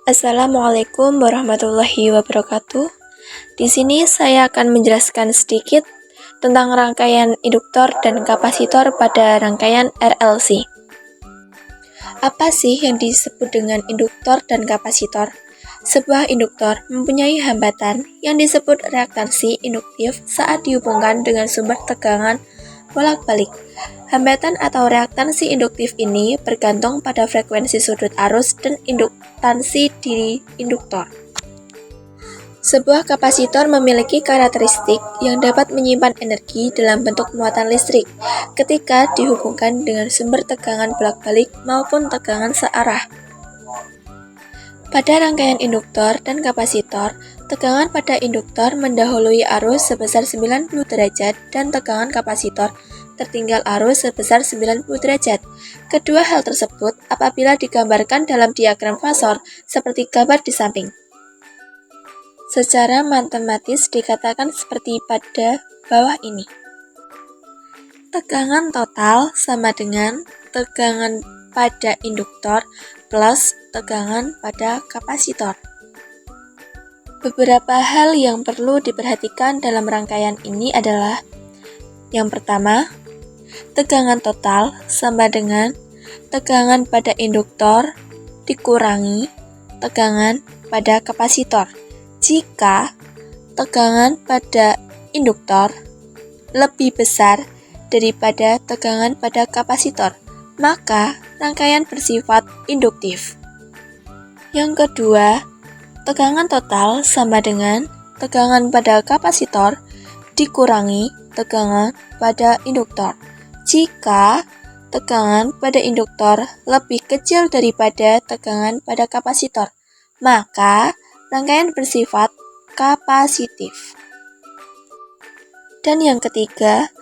Assalamualaikum warahmatullahi wabarakatuh. Di sini saya akan menjelaskan sedikit tentang rangkaian induktor dan kapasitor pada rangkaian RLC. Apa sih yang disebut dengan induktor dan kapasitor? Sebuah induktor mempunyai hambatan yang disebut reaktansi induktif saat dihubungkan dengan sumber tegangan bolak-balik. Hambatan atau reaktansi induktif ini bergantung pada frekuensi sudut arus dan induktansi di induktor. Sebuah kapasitor memiliki karakteristik yang dapat menyimpan energi dalam bentuk muatan listrik ketika dihubungkan dengan sumber tegangan bolak-balik maupun tegangan searah. Pada rangkaian induktor dan kapasitor, tegangan pada induktor mendahului arus sebesar 90 derajat dan tegangan kapasitor tertinggal arus sebesar 90 derajat. Kedua hal tersebut apabila digambarkan dalam diagram fasor seperti gambar di samping. Secara matematis dikatakan seperti pada bawah ini. Tegangan total sama dengan tegangan pada induktor plus tegangan pada kapasitor. Beberapa hal yang perlu diperhatikan dalam rangkaian ini adalah: yang pertama, tegangan total sama dengan tegangan pada induktor dikurangi tegangan pada kapasitor. Jika tegangan pada induktor lebih besar daripada tegangan pada kapasitor, maka rangkaian bersifat induktif. Yang kedua, tegangan total sama dengan tegangan pada kapasitor dikurangi tegangan pada induktor. Jika tegangan pada induktor lebih kecil daripada tegangan pada kapasitor, maka rangkaian bersifat kapasitif. Dan yang ketiga,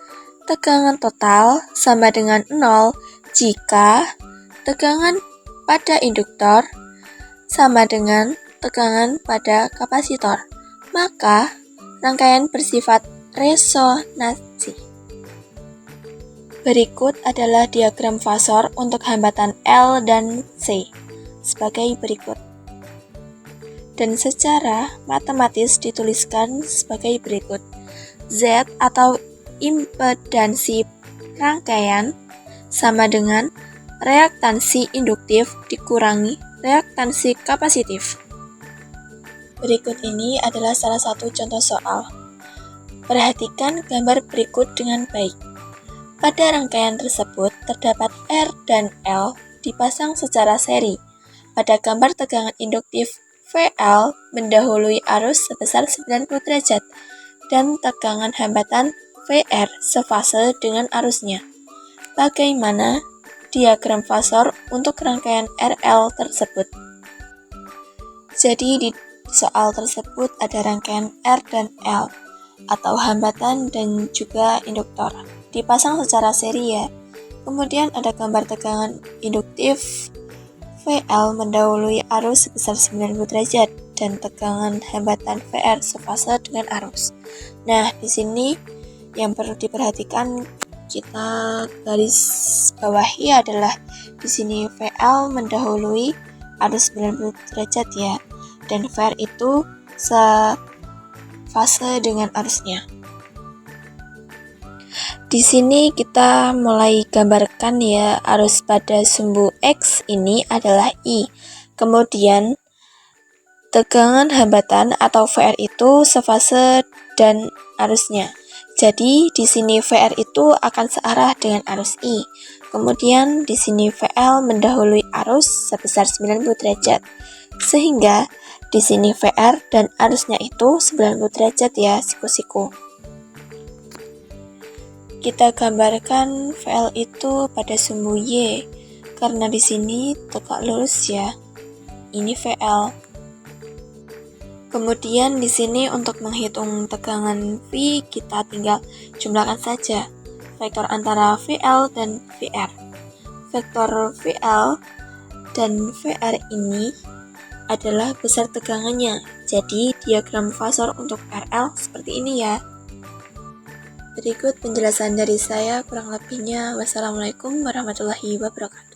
tegangan total sama dengan 0 jika tegangan pada induktor sama dengan tegangan pada kapasitor, maka rangkaian bersifat resonansi. Berikut adalah diagram fasor untuk hambatan L dan C sebagai berikut. Dan secara matematis dituliskan sebagai berikut. Z atau impedansi rangkaian sama dengan reaktansi induktif dikurangi reaktansi kapasitif. Berikut ini adalah salah satu contoh soal. Perhatikan gambar berikut dengan baik. Pada rangkaian tersebut terdapat R dan L dipasang secara seri. Pada gambar tegangan induktif VL mendahului arus sebesar 90 derajat dan tegangan hambatan VR sefase dengan arusnya. Bagaimana diagram fasor untuk rangkaian RL tersebut? Jadi di soal tersebut ada rangkaian R dan L atau hambatan dan juga induktor dipasang secara seri ya. Kemudian ada gambar tegangan induktif VL mendahului arus sebesar 90 derajat dan tegangan hambatan VR sefase dengan arus. Nah, di sini yang perlu diperhatikan kita garis bawahi adalah di sini VL mendahului arus 90 derajat ya, dan VR itu sefase dengan arusnya. Di sini kita mulai gambarkan ya, arus pada sumbu X ini adalah I. Kemudian tegangan hambatan atau VR itu sefase dan arusnya. Jadi di sini VR itu akan searah dengan arus I. Kemudian di sini VL mendahului arus sebesar 90 derajat. Sehingga di sini VR dan arusnya itu 90 derajat ya, siku-siku. Kita gambarkan VL itu pada sumbu Y, karena di sini tegak lurus ya. Ini VL. Kemudian di sini untuk menghitung tegangan V, kita tinggal jumlahkan saja vektor antara VL dan VR. Vektor VL dan VR ini adalah besar tegangannya. Jadi diagram fasor untuk RL seperti ini ya. Berikut penjelasan dari saya, kurang lebihnya wassalamualaikum warahmatullahi wabarakatuh.